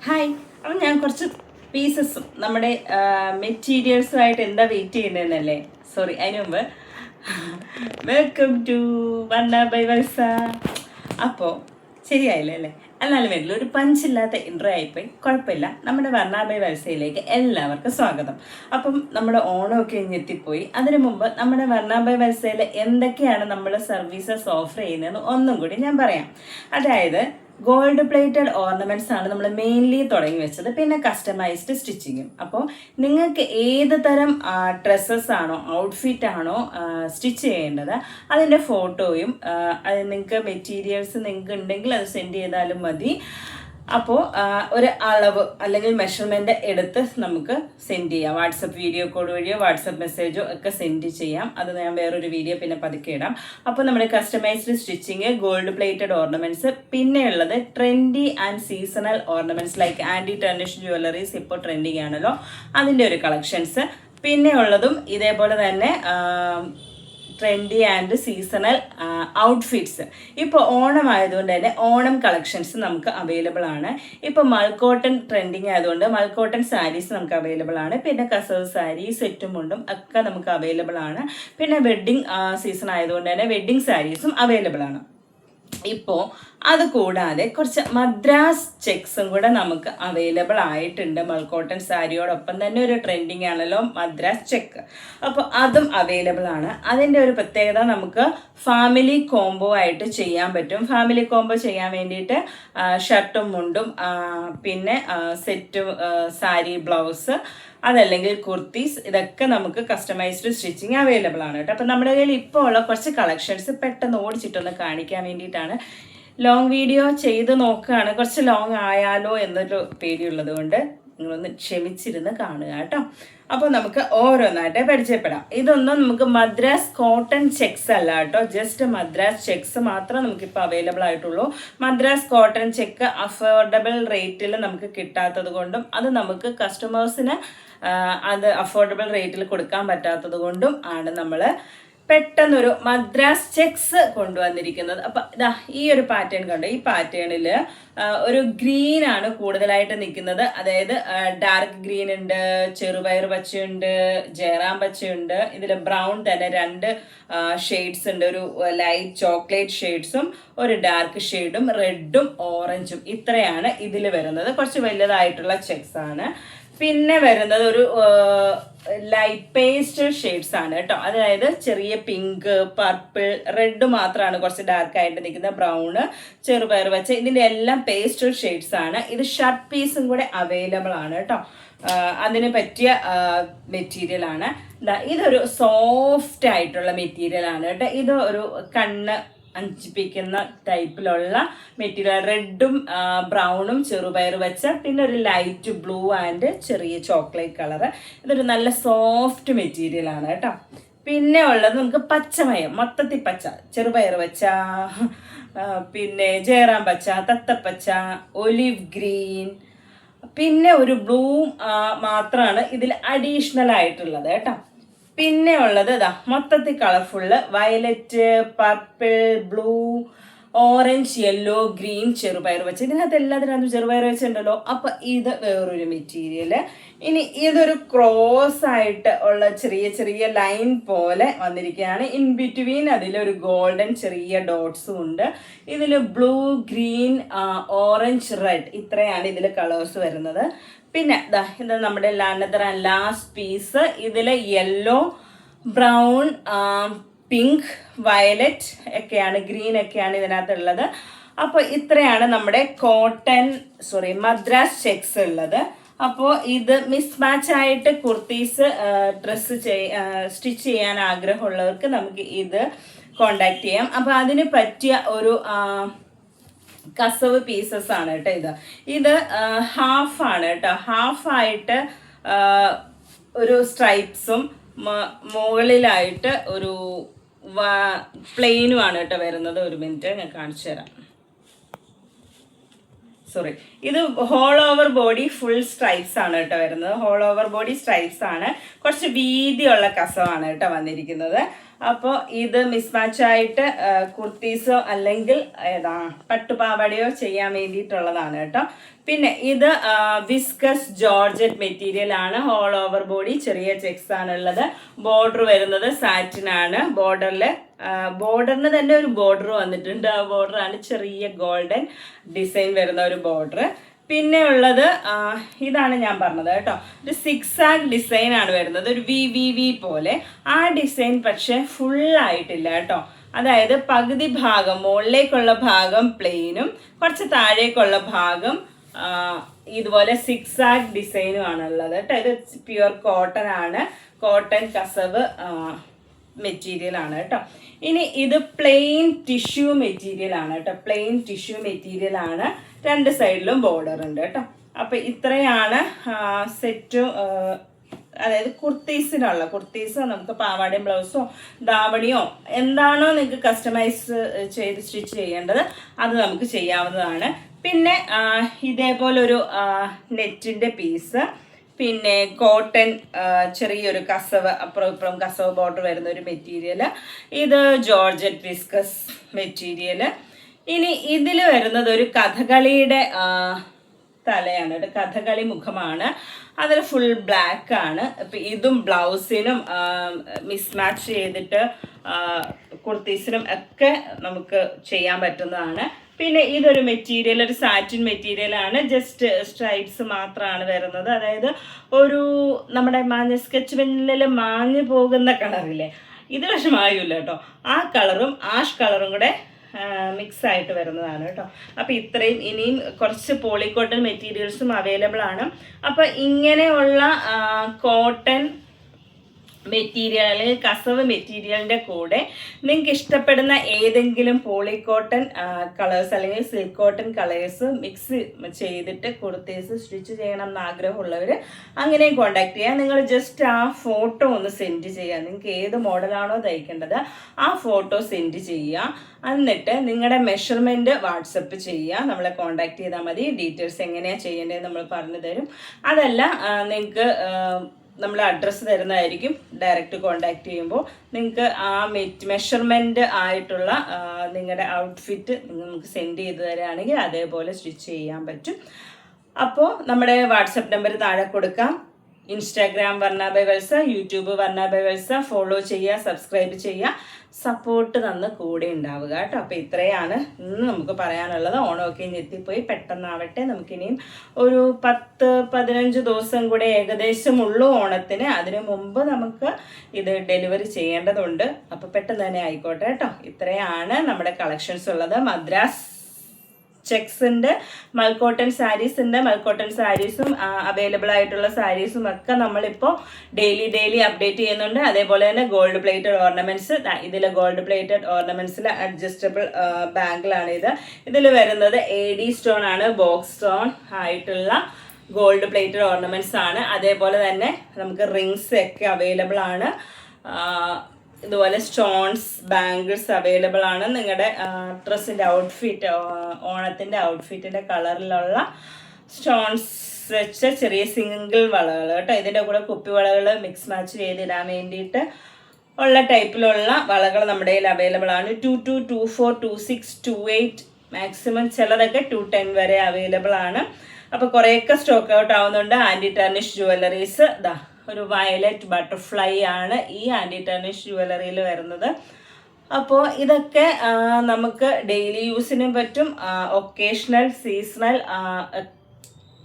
Hi. അപ്പം ഞാൻ കുറച്ച് പീസസും നമ്മുടെ മെറ്റീരിയൽസുമായിട്ട് എന്താ വെയിറ്റ് ചെയ്യുന്നതെന്നല്ലേ, സോറി, അതിന് മുമ്പ് വെൽക്കം ടു വണ്ട ബൈ വത്സ. അപ്പോൾ ശരിയായില്ല അല്ലേ? എന്നാലും വേണ്ടില്ല, ഒരു പഞ്ചില്ലാത്ത ഇൻട്രോ ആയിപ്പോയി, കുഴപ്പമില്ല. നമ്മുടെ വർണ്ണ ബൈ വത്സയിലേക്ക് എല്ലാവർക്കും സ്വാഗതം. അപ്പം നമ്മുടെ ഓണമൊക്കെ എത്തിപ്പോയി. അതിനു മുമ്പ് നമ്മുടെ വർണ്ണ ബൈ വത്സയിൽ എന്തൊക്കെയാണ് നമ്മൾ സർവീസസ് ഓഫർ ചെയ്യുന്നതെന്ന് ഒന്നും കൂടി ഞാൻ പറയാം. അതായത് ഗോൾഡ് പ്ലേറ്റഡ് ഓർണമെന്റ്സ് ആണ് നമ്മൾ മെയിൻലി തുടങ്ങി വെച്ചത്, പിന്നെ കസ്റ്റമൈസ്ഡ് സ്റ്റിച്ചിങ്ങും. അപ്പോൾ നിങ്ങൾക്ക് ഏത് തരം ഡ്രസ്സസ് ആണോ ഔട്ട്ഫിറ്റ് ആണോ സ്റ്റിച്ച് ചെയ്യേണ്ടത്, അതിൻ്റെ ഫോട്ടോയും അത് നിങ്ങൾക്ക് മെറ്റീരിയൽസ് നിങ്ങൾക്ക് ഉണ്ടെങ്കിൽ അത് സെൻഡ് ചെയ്താലും മതി. അപ്പോൾ ഒരു അളവ് അല്ലെങ്കിൽ മെഷർമെൻറ്റ് എടുത്ത് നമുക്ക് സെൻഡ് ചെയ്യാം. വാട്സപ്പ് വീഡിയോ കോൾ വഴിയോ വാട്സപ്പ് മെസ്സേജോ ഒക്കെ സെൻഡ് ചെയ്യാം. അത് ഞാൻ വേറൊരു വീഡിയോ പിന്നെ പതുക്കെ ഇടാം. അപ്പോൾ നമ്മുടെ customised stitching, gold plated ornaments, പിന്നെയുള്ളത് trendy and seasonal ornaments like anti tarnish jewelleries ഇപ്പോൾ ട്രെൻഡിങ് ആണല്ലോ, അതിൻ്റെ ഒരു കളക്ഷൻസ്. പിന്നെ ഉള്ളതും ഇതേപോലെ തന്നെ ട്രെൻഡി ആൻഡ് സീസണൽ ഔട്ട്ഫിറ്റ്സ്. ഇപ്പോൾ ഓണം ആയതുകൊണ്ട് തന്നെ ഓണം കളക്ഷൻസ് നമുക്ക് അവൈലബിൾ ആണ്. ഇപ്പോൾ മൾക്കോട്ടൺ ട്രെൻഡിങ് ആയതുകൊണ്ട് മൾക്കോട്ടൺ സാരീസ് നമുക്ക് അവൈലബിൾ ആണ്. പിന്നെ കസവ് സാരി, സെറ്റും മുണ്ടും ഒക്കെ നമുക്ക് അവൈലബിൾ ആണ്. പിന്നെ വെഡ്ഡിങ് സീസൺ ആയതുകൊണ്ട് തന്നെ വെഡ്ഡിങ് സാരീസും അവൈലബിൾ ആണ്. ഇപ്പോൾ അത് കൂടാതെ കുറച്ച് മദ്രാസ് ചെക്സും കൂടെ നമുക്ക് അവൈലബിൾ ആയിട്ടുണ്ട്. മൾക്കോട്ടൺ സാരിയോടൊപ്പം തന്നെ ഒരു ട്രെൻഡിങ് ആണല്ലോ മദ്രാസ് ചെക്ക്. അപ്പോൾ അതും അവൈലബിൾ ആണ്. അതിൻ്റെ ഒരു പ്രത്യേകത, നമുക്ക് ഫാമിലി കോംബോ ആയിട്ട് ചെയ്യാൻ പറ്റും. ഫാമിലി കോംബോ ചെയ്യാൻ വേണ്ടിയിട്ട് ഷർട്ടും മുണ്ടും പിന്നെ സെറ്റും സാരി ബ്ലൗസ്, അതല്ലെങ്കിൽ കുർത്തീസ്, ഇതൊക്കെ നമുക്ക് കസ്റ്റമൈസ്ഡ് സ്റ്റിച്ചിങ് അവൈലബിൾ ആണ് കേട്ടോ. അപ്പം നമ്മുടെ കയ്യിൽ ഇപ്പോൾ ഉള്ള കുറച്ച് കളക്ഷൻസ് പെട്ടെന്ന് ഓടിച്ചിട്ടൊന്ന് കാണിക്കാൻ വേണ്ടിയിട്ടാണ്. ലോങ് വീഡിയോ ചെയ്ത് നോക്കുകയാണ്, കുറച്ച് ലോങ് ആയാലോ എന്നൊരു പേടിയുള്ളത് കൊണ്ട് നിങ്ങളൊന്ന് ക്ഷമിച്ചിരുന്ന് കാണുക കേട്ടോ. അപ്പോൾ നമുക്ക് ഓരോന്നായിട്ട് പരിചയപ്പെടാം. ഇതൊന്നും നമുക്ക് മദ്രാസ് കോട്ടൺ ചെക്സ് അല്ല കേട്ടോ, ജസ്റ്റ് മദ്രാസ് ചെക്സ് മാത്രം നമുക്കിപ്പോൾ അവൈലബിൾ ആയിട്ടുള്ളൂ. മദ്രാസ് കോട്ടൺ ചെക്ക് അഫോർഡബിൾ റേറ്റിൽ നമുക്ക് കിട്ടാത്തത് കൊണ്ടും അത് നമുക്ക് കസ്റ്റമേഴ്സിന് അത് അഫോർഡബിൾ റേറ്റിൽ കൊടുക്കാൻ പറ്റാത്തത് കൊണ്ടും ആണ് നമ്മൾ പെട്ടെന്നൊരു മദ്രാസ് ചെക്സ് കൊണ്ടുവന്നിരിക്കുന്നത്. അപ്പം ഇതാ ഈ ഒരു പാറ്റേൺ കണ്ടോ, ഈ പാറ്റേണിൽ ഒരു ഗ്രീൻ ആണ് കൂടുതലായിട്ട് നിൽക്കുന്നത്. അതായത് ഡാർക്ക് ഗ്രീൻ ഉണ്ട്, ചെറുപയർ പച്ചയുണ്ട്, ജയറാം പച്ചയുണ്ട്. ഇതിൽ ബ്രൗൺ തന്നെ 2 ഷെയ്ഡ്സ് ഉണ്ട്, ഒരു ലൈറ്റ് ചോക്ലേറ്റ് ഷെയ്ഡ്സും ഒരു ഡാർക്ക് ഷെയ്ഡും റെഡും ഓറഞ്ചും. ഇത്രയാണ് ഇതിൽ വരുന്നത്. കുറച്ച് വലുതായിട്ടുള്ള ചെക്സ് ആണ്. പിന്നെ വരുന്നത് ഒരു ലൈറ്റ് പേസ്റ്റൽ ഷെയ്ഡ്സ് ആണ് കേട്ടോ. അതായത് ചെറിയ പിങ്ക്, പർപ്പിൾ, റെഡ് മാത്രമാണ് കുറച്ച് ഡാർക്കായിട്ട് നിൽക്കുന്നത്. ബ്രൗണ്, ചെറുപയർ വെച്ച, ഇതിൻ്റെ എല്ലാം പേസ്റ്റൽ ഷെയ്ഡ്സ് ആണ്. ഇത് ഷർട്ട് പീസും കൂടെ അവൈലബിൾ ആണ് കേട്ടോ. അതിന് പറ്റിയ മെറ്റീരിയൽ ആണ്. ഇതൊരു സോഫ്റ്റ് ആയിട്ടുള്ള മെറ്റീരിയൽ ആണ് കേട്ടോ. ഇത് ഒരു കണ്ണ് അഞ്ചിപ്പിക്കുന്ന ടൈപ്പിലുള്ള മെറ്റീരിയൽ, റെഡും ബ്രൗണും ചെറുപയർ വെച്ച, പിന്നെ ഒരു ലൈറ്റ് ബ്ലൂ ആൻഡ് ചെറിയ ചോക്ലേറ്റ് കളറ്. ഇതൊരു നല്ല സോഫ്റ്റ് മെറ്റീരിയൽ ആണ് കേട്ടോ. പിന്നെ ഉള്ളത് നമുക്ക് പച്ചമയം, മൊത്തത്തിൽ പച്ച, ചെറുപയർ വെച്ച, പിന്നെ ജയറാം പച്ച, തത്തപ്പച്ച, ഒലിവ് ഗ്രീൻ, പിന്നെ ഒരു ബ്ലൂ മാത്രമാണ് ഇതിൽ അഡീഷണൽ ആയിട്ടുള്ളത് കേട്ടോ. പിന്നെ ഉള്ളത് ഇതാ മൊത്തത്തിൽ colourful violet, purple, blue, orange, yellow, green, ചെറുപയർ വെച്ച്. ഇതിനകത്ത് എല്ലാത്തിനകത്തും ചെറുപയർ വെച്ചുണ്ടല്ലോ. അപ്പം ഇത് വേറൊരു മെറ്റീരിയൽ. ഇനി ഇതൊരു ക്രോസ് ആയിട്ട് ഉള്ള ചെറിയ ചെറിയ ലൈൻ പോലെ വന്നിരിക്കുകയാണ്. ഇൻ ബിറ്റ്വീൻ അതിലൊരു ഗോൾഡൻ ചെറിയ ഡോട്ട്സും ഉണ്ട്. ഇതിൽ ബ്ലൂ, ഗ്രീൻ, ഓറഞ്ച്, റെഡ്, ഇത്രയാണ് ഇതിൽ കളേഴ്സ് വരുന്നത്. പിന്നെ ഇത് നമ്മുടെ ലാസ്റ്റ് പീസ്. ഇതിൽ യെല്ലോ, ബ്രൗൺ, പിങ്ക്, വയലറ്റ് ഒക്കെയാണ്, ഗ്രീൻ ഒക്കെയാണ് ഇതിനകത്തുള്ളത്. അപ്പോൾ ഇത്രയാണ് നമ്മുടെ മദ്രാസ് ചെക്സ് ഉള്ളത്. അപ്പോൾ ഇത് മിസ് മാച്ച് ആയിട്ട് കുർത്തീസ് സ്റ്റിച്ച് ചെയ്യാൻ ആഗ്രഹമുള്ളവർക്ക് നമുക്ക് ഇത് കോണ്ടാക്ട് ചെയ്യാം. അപ്പോൾ അതിന് പറ്റിയ ഒരു കസവ് പീസസ് ആണ് കേട്ടോ. ഇത് ഹാഫാണ് കേട്ടോ. ഹാഫായിട്ട് ഒരു സ്ട്രൈപ്സും മുകളിലായിട്ട് ഒരു പ്ലെയിനുമാണ് കേട്ടോ വരുന്നത്. ഒരു മിനിറ്റ് ഞാൻ കാണിച്ചു തരാം. സോറി, ഇത് whole over body full stripes ആണ് കേട്ടോ വരുന്നത്. ഹോൾ ഓവർ ബോഡി സ്ട്രൈപ്സ് ആണ്, കുറച്ച് വീതിയുള്ള കസവാണ് കേട്ടോ വന്നിരിക്കുന്നത്. അപ്പോൾ ഇത് മിസ്മാച്ച് ആയിട്ട് കുർത്തീസോ അല്ലെങ്കിൽ ഏതാ പട്ടുപാവാടയോ ചെയ്യാൻ വേണ്ടിയിട്ടുള്ളതാണ് കേട്ടോ. പിന്നെ ഇത് വിസ്കസ് ജോർജറ്റ് മെറ്റീരിയൽ ആണ്. ഹോൾ ഓവർ ബോഡി ചെറിയ ചെക്സ് ആണുള്ളത്. ബോർഡർ വരുന്നത് സാറ്റിൻ ആണ്. ബോർഡറിന് തന്നെ ഒരു ബോർഡർ വന്നിട്ടുണ്ട്. ആ ബോർഡറാണ് ചെറിയ ഗോൾഡൻ ഡിസൈൻ വരുന്ന ഒരു ബോർഡർ. പിന്നെ ഉള്ളത് ഇതാണ് ഞാൻ പറഞ്ഞത് കേട്ടോ, ഒരു സിക്സാഗ് ഡിസൈൻ ആണ് വരുന്നത്, ഒരു വി പോലെ. ആ ഡിസൈൻ പക്ഷെ ഫുള്ളായിട്ടില്ല കേട്ടോ. അതായത് പകുതി ഭാഗം, മുകളിലേക്കുള്ള ഭാഗം പ്ലെയിനും കുറച്ച് താഴേക്കുള്ള ഭാഗം ഇതുപോലെ സിക്സാഗ് ഡിസൈനും ആണുള്ളത് കേട്ടോ. ഇത് പ്യുവർ കോട്ടൺ ആണ്, കോട്ടൺ കസവ് മെറ്റീരിയൽ ആണ് കേട്ടോ. ഇനി ഇത് പ്ലെയിൻ ടിഷ്യൂ മെറ്റീരിയൽ ആണ് കേട്ടോ. പ്ലെയിൻ ടിഷ്യൂ മെറ്റീരിയൽ ആണ്. രണ്ട് സൈഡിലും ബോർഡർ ഉണ്ട് കേട്ടോ. അപ്പൊ ഇത്രയാണ് സെറ്റും. അതായത് കുർത്തീസ് നമുക്ക് പാവാടയും ബ്ലൗസോ ദാവണിയോ എന്താണോ നിങ്ങൾക്ക് കസ്റ്റമൈസ് ചെയ്ത് സ്റ്റിച്ച് ചെയ്യേണ്ടത് അത് നമുക്ക് ചെയ്യാവുന്നതാണ്. പിന്നെ ഇതേപോലൊരു നെറ്റിന്റെ പീസ്, പിന്നെ കോട്ടൺ ചെറിയൊരു കസവ്, അപ്പുറം ഇപ്പുറം കസവ് ബോർഡർ വരുന്ന ഒരു മെറ്റീരിയൽ. ഇത് ജോർജറ്റ് വിസ്കസ് മെറ്റീരിയൽ. ഇനി ഇതിൽ വരുന്നത് ഒരു കഥകളിയുടെ തലയാണ്, ഒരു കഥകളി മുഖമാണ്. അതിൽ ഫുൾ ബ്ലാക്ക് ആണ്. ഇപ്പം ഇതും ബ്ലൗസിനും മിസ്മാച്ച് ചെയ്തിട്ട് കുർത്തീസിനും ഒക്കെ നമുക്ക് ചെയ്യാൻ പറ്റുന്നതാണ്. പിന്നെ ഇതൊരു മെറ്റീരിയൽ, ഒരു സാറ്റിൻ മെറ്റീരിയൽ ആണ്. ജസ്റ്റ് സ്ട്രൈപ്സ് മാത്രമാണ് വരുന്നത്. അതായത് ഒരു നമ്മുടെ സ്കെച്ച് പെന്നിൽ മാഞ്ഞു പോകുന്ന കളറില്ലേ, ഇത് പക്ഷെ മായൂല കേട്ടോ. ആ കളറും ആഷ് കളറും കൂടെ മിക്സ് ആയിട്ട് വരുന്നതാണ് കേട്ടോ. അപ്പം ഇത്രയും. ഇനിയും കുറച്ച് പോളിക്കോട്ടൺ മെറ്റീരിയൽസും അവൈലബിൾ ആണ്. അപ്പം ഇങ്ങനെയുള്ള കോട്ടൺ മെറ്റീരിയൽ അല്ലെങ്കിൽ കസവ് മെറ്റീരിയലിൻ്റെ കൂടെ നിങ്ങൾക്ക് ഇഷ്ടപ്പെടുന്ന ഏതെങ്കിലും പോളിക്കോട്ടൺ കളേഴ്സ് അല്ലെങ്കിൽ സിൽക്ക് കോട്ടൺ കളേഴ്സ് മിക്സ് ചെയ്തിട്ട് കുർത്തീസ് സ്റ്റിച്ച് ചെയ്യണം എന്ന് ആഗ്രഹമുള്ളവർ അങ്ങനെയും കോണ്ടാക്ട് ചെയ്യുക. നിങ്ങൾ ജസ്റ്റ് ആ ഫോട്ടോ ഒന്ന് സെൻഡ് ചെയ്യുക. നിങ്ങൾക്ക് ഏത് മോഡലാണോ തയ്ക്കേണ്ടത് ആ ഫോട്ടോ സെൻഡ് ചെയ്യുക. എന്നിട്ട് നിങ്ങളുടെ മെഷർമെൻറ്റ് വാട്സപ്പ് ചെയ്യുക. നമ്മളെ കോണ്ടാക്ട് ചെയ്താൽ മതി. ഡീറ്റെയിൽസ് എങ്ങനെയാണ് ചെയ്യേണ്ടതെന്ന് നമ്മൾ പറഞ്ഞു തരും. അതല്ല നിങ്ങൾക്ക് നമ്മൾ അഡ്രസ്സ് തരുന്നതായിരിക്കും. ഡയറക്റ്റ് കോണ്ടാക്ട് ചെയ്യുമ്പോൾ നിങ്ങൾക്ക് ആ മെഷർമെൻറ്റ് ആയിട്ടുള്ള നിങ്ങളുടെ ഔട്ട്ഫിറ്റ് നിങ്ങൾക്ക് സെൻഡ് ചെയ്ത് തരികയാണെങ്കിൽ അതേപോലെ സ്റ്റിച്ച് ചെയ്യാൻ പറ്റും. അപ്പോൾ നമ്മുടെ വാട്സപ്പ് നമ്പർ താഴെ കൊടുക്കാം. ഇൻസ്റ്റാഗ്രാം വർണ്ണ ബൈ വത്സ, യൂട്യൂബ് വർണ്ണ ബൈ വത്സ. ഫോളോ ചെയ്യുക, സബ്സ്ക്രൈബ് ചെയ്യുക, സപ്പോർട്ട് തന്ന് കൂടെ ഉണ്ടാവുക കേട്ടോ. അപ്പോൾ ഇത്രയാണ് ഇന്ന് നമുക്ക് പറയാനുള്ളത്. ഓണമൊക്കെ ഇനി എത്തിപ്പോയി, പെട്ടെന്നാവട്ടെ. നമുക്കിനിയും ഒരു 10-15 ദിവസം കൂടെ ഏകദേശം ഉള്ളൂ ഓണത്തിന്. അതിനു മുമ്പ് നമുക്ക് ഇത് ഡെലിവറി ചെയ്യേണ്ടതുണ്ട്. അപ്പോൾ പെട്ടെന്ന് തന്നെ ആയിക്കോട്ടെ കേട്ടോ. ഇത്രയാണ് നമ്മുടെ കളക്ഷൻസ് ഉള്ളത്. മദ്രാസ് ചെക്സിൻ്റെ മൽക്കോട്ടൺ സാരീസ് ഉണ്ട്. മൽക്കോട്ടൺ സാരീസും അവൈലബിൾ ആയിട്ടുള്ള സാരീസും ഒക്കെ നമ്മളിപ്പോൾ ഡെയിലി അപ്ഡേറ്റ് ചെയ്യുന്നുണ്ട്. അതേപോലെ തന്നെ ഗോൾഡ് പ്ലേറ്റഡ് ഓർണമെന്റ്സ്. ഇതിൽ ഗോൾഡ് പ്ലേറ്റഡ് ഓർണമെന്റ്സിൽ അഡ്ജസ്റ്റബിൾ ബാങ്കിലാണ് ഇത്. ഇതിൽ വരുന്നത് AD സ്റ്റോൺ ആണ്, ബോക്സ് സ്റ്റോൺ ആയിട്ടുള്ള ഗോൾഡ് പ്ലേറ്റഡ് ഓർണമെന്റ്സ് ആണ്. അതേപോലെ തന്നെ നമുക്ക് റിങ്സ് ഒക്കെ അവൈലബിൾ ആണ്. ഇതുപോലെ സ്റ്റോൺസ്, ബാംഗിൾസ് അവൈലബിൾ ആണ്. നിങ്ങളുടെ ഡ്രസ്സിൻ്റെ ഔട്ട്ഫിറ്റ്, ഓണത്തിൻ്റെ ഔട്ട്ഫിറ്റിൻ്റെ കളറിലുള്ള സ്റ്റോൺസ് വെച്ച ചെറിയ സിംഗിൾ വളകൾ കേട്ടോ. ഇതിൻ്റെ കൂടെ കുപ്പി വളകൾ മിക്സ് മാച്ച് ചെയ്തിടാൻ വേണ്ടിയിട്ട് ഉള്ള ടൈപ്പിലുള്ള വളകൾ നമ്മുടെ കയ്യിൽ അവൈലബിൾ ആണ്. 22, 24, 26, 28, മാക്സിമം ചിലതൊക്കെ 210 വരെ അവൈലബിൾ ആണ്. അപ്പോൾ കുറേയൊക്കെ സ്റ്റോക്ക് ഔട്ട് ആവുന്നുണ്ട്. ആൻറ്റി ടെർണിഷ് ജുവല്ലറീസ് ഒരു വയലറ്റ് ബട്ടർഫ്ലൈ ആണ് ഈ ആൻറ്റി ടെർണിഷ് ജുവല്ലറിയിൽ വരുന്നത്. അപ്പോൾ ഇതൊക്കെ നമുക്ക് ഡെയിലി യൂസിനും പറ്റും, ഒക്കേഷണൽ, സീസണൽ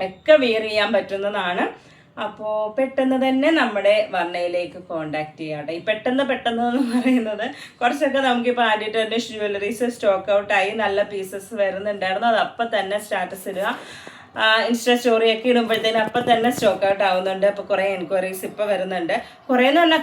ഒക്കെ വെയർ ചെയ്യാൻ പറ്റുന്നതാണ്. അപ്പോൾ പെട്ടെന്ന് തന്നെ നമ്മുടെ വർണ്ണയിലേക്ക് കോണ്ടാക്ട് ചെയ്യാട്ടെ. ഈ പെട്ടെന്ന് എന്ന് പറയുന്നത് കുറച്ചൊക്കെ നമുക്കിപ്പോൾ ആൻറ്റി ടെർണിഷ് ജുവല്ലറീസ് സ്റ്റോക്ക് ഔട്ടായി നല്ല പീസസ് വരുന്നുണ്ടായിരുന്നു. അത് അപ്പം തന്നെ സ്റ്റാറ്റസ് ഇടുക, ഇൻസ്റ്റാ സ്റ്റോറിയൊക്കെ ഇടുമ്പോഴത്തേനും അപ്പം തന്നെ സ്റ്റോക്ക് ഔട്ട് ആവുന്നുണ്ട്. അപ്പോൾ കുറേ എൻക്വയറീസ് ഇപ്പോൾ വരുന്നുണ്ട്. കുറേന്ന് പറഞ്ഞാൽ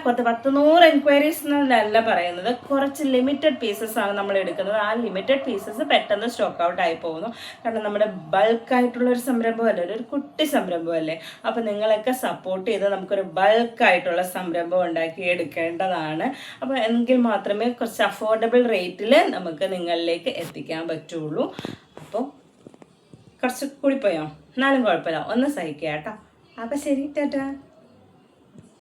100 എൻക്വയറീസ് എന്നല്ല പറയുന്നത്, കുറച്ച് ലിമിറ്റഡ് പീസസ് ആണ് നമ്മൾ എടുക്കുന്നത്. ആ ലിമിറ്റഡ് പീസസ് പെട്ടെന്ന് സ്റ്റോക്ക് ഔട്ട് ആയി പോകുന്നു. കാരണം നമ്മുടെ ബൾക്കായിട്ടുള്ളൊരു സംരംഭമല്ലേ, ഒരു കുട്ടി സംരംഭമല്ലേ. അപ്പോൾ നിങ്ങളൊക്കെ സപ്പോർട്ട് ചെയ്ത് നമുക്കൊരു ബൾക്കായിട്ടുള്ള സംരംഭം ഉണ്ടാക്കി എടുക്കേണ്ടതാണ്. അപ്പോൾ എങ്കിൽ മാത്രമേ കുറച്ച് അഫോർഡബിൾ റേറ്റിൽ നമുക്ക് നിങ്ങളിലേക്ക് എത്തിക്കാൻ പറ്റുള്ളൂ. അപ്പോൾ കുറച്ച് കൂടിപ്പോയോ? എന്നാലും കുഴപ്പമില്ല, ഒന്ന് സഹിക്കുക കേട്ടോ. അപ്പം ശരി, ടാറ്റാ.